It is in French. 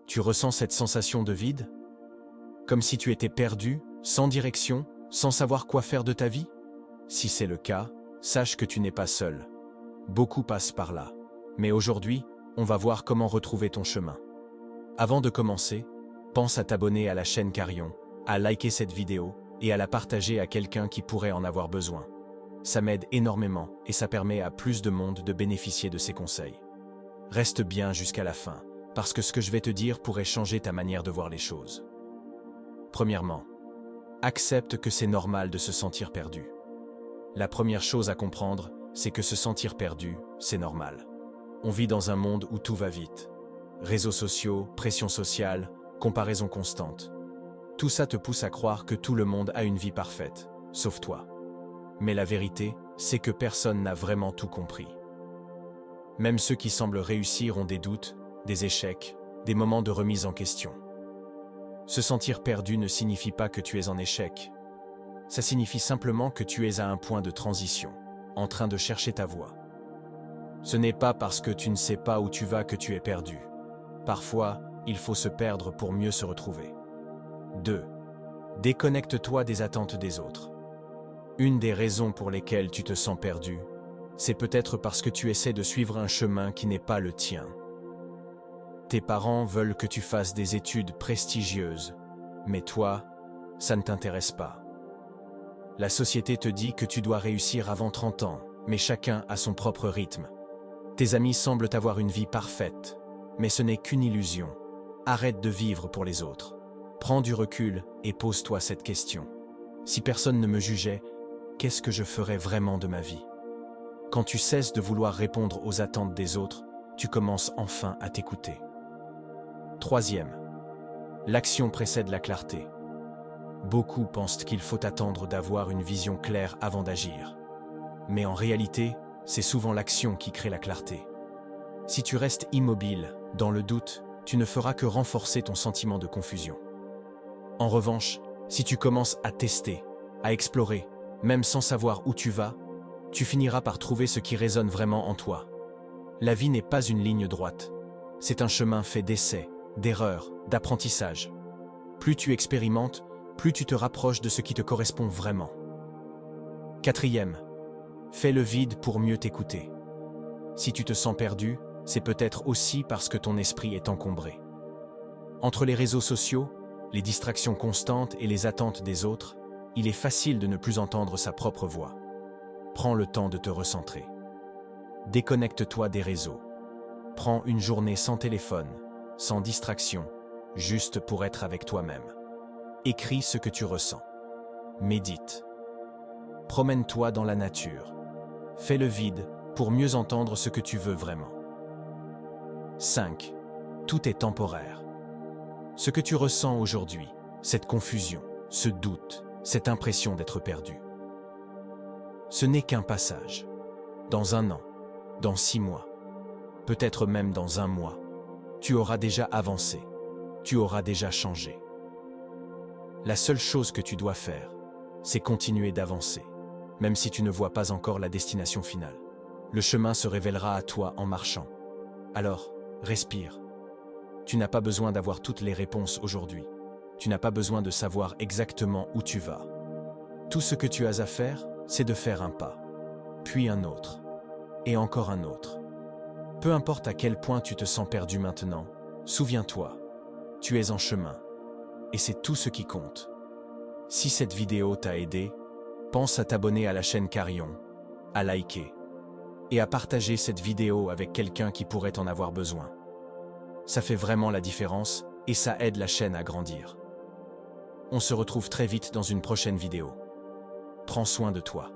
Tu ressens cette sensation de vide? Comme si tu étais perdu, sans direction, sans savoir quoi faire de ta vie? Si c'est le cas, sache que tu n'es pas seul. Beaucoup passent par là. Mais aujourd'hui, on va voir comment retrouver ton chemin. Avant de commencer, pense à t'abonner à la chaîne Carion, à liker cette vidéo et à la partager à quelqu'un qui pourrait en avoir besoin. Ça m'aide énormément et ça permet à plus de monde de bénéficier de ces conseils. Reste bien jusqu'à la fin, parce que ce que je vais te dire pourrait changer ta manière de voir les choses. Premièrement, accepte que c'est normal de se sentir perdu. La première chose à comprendre, c'est que se sentir perdu, c'est normal. On vit dans un monde où tout va vite. Réseaux sociaux, pression sociale, comparaison constante. Tout ça te pousse à croire que tout le monde a une vie parfaite, sauf toi. Mais la vérité, c'est que personne n'a vraiment tout compris. Même ceux qui semblent réussir ont des doutes, des échecs, des moments de remise en question. Se sentir perdu ne signifie pas que tu es en échec. Ça signifie simplement que tu es à un point de transition, en train de chercher ta voie. Ce n'est pas parce que tu ne sais pas où tu vas que tu es perdu. Parfois, il faut se perdre pour mieux se retrouver. 2. Déconnecte-toi des attentes des autres. Une des raisons pour lesquelles tu te sens perdu, c'est peut-être parce que tu essaies de suivre un chemin qui n'est pas le tien. Tes parents veulent que tu fasses des études prestigieuses, mais toi, ça ne t'intéresse pas. La société te dit que tu dois réussir avant 30 ans, mais chacun a son propre rythme. Tes amis semblent avoir une vie parfaite, mais ce n'est qu'une illusion. Arrête de vivre pour les autres. Prends du recul et pose-toi cette question. Si personne ne me jugeait, qu'est-ce que je ferais vraiment de ma vie? Quand tu cesses de vouloir répondre aux attentes des autres, tu commences enfin à t'écouter. 3. L'action précède la clarté. Beaucoup pensent qu'il faut attendre d'avoir une vision claire avant d'agir. Mais en réalité, c'est souvent l'action qui crée la clarté. Si tu restes immobile, dans le doute, tu ne feras que renforcer ton sentiment de confusion. En revanche, si tu commences à tester, à explorer, même sans savoir où tu vas, tu finiras par trouver ce qui résonne vraiment en toi. La vie n'est pas une ligne droite. C'est un chemin fait d'essais, d'erreurs, d'apprentissage. Plus tu expérimentes, plus tu te rapproches de ce qui te correspond vraiment. 4. Fais le vide pour mieux t'écouter. Si tu te sens perdu, c'est peut-être aussi parce que ton esprit est encombré. Entre les réseaux sociaux, les distractions constantes et les attentes des autres, il est facile de ne plus entendre sa propre voix. Prends le temps de te recentrer. Déconnecte-toi des réseaux. Prends une journée sans téléphone, sans distraction, juste pour être avec toi-même. Écris ce que tu ressens. Médite. Promène-toi dans la nature. Fais le vide pour mieux entendre ce que tu veux vraiment. 5. Tout est temporaire. Ce que tu ressens aujourd'hui, cette confusion, ce doute, cette impression d'être perdu, ce n'est qu'un passage. Dans 1 an, dans 6 mois, peut-être même dans 1 mois, tu auras déjà avancé, tu auras déjà changé. La seule chose que tu dois faire, c'est continuer d'avancer, même si tu ne vois pas encore la destination finale. Le chemin se révélera à toi en marchant. Alors, respire. Tu n'as pas besoin d'avoir toutes les réponses aujourd'hui. Tu n'as pas besoin de savoir exactement où tu vas. Tout ce que tu as à faire, c'est de faire un pas, puis un autre, et encore un autre. Peu importe à quel point tu te sens perdu maintenant, souviens-toi, tu es en chemin, et c'est tout ce qui compte. Si cette vidéo t'a aidé, pense à t'abonner à la chaîne Carion, à liker, et à partager cette vidéo avec quelqu'un qui pourrait en avoir besoin. Ça fait vraiment la différence, et ça aide la chaîne à grandir. On se retrouve très vite dans une prochaine vidéo. Prends soin de toi.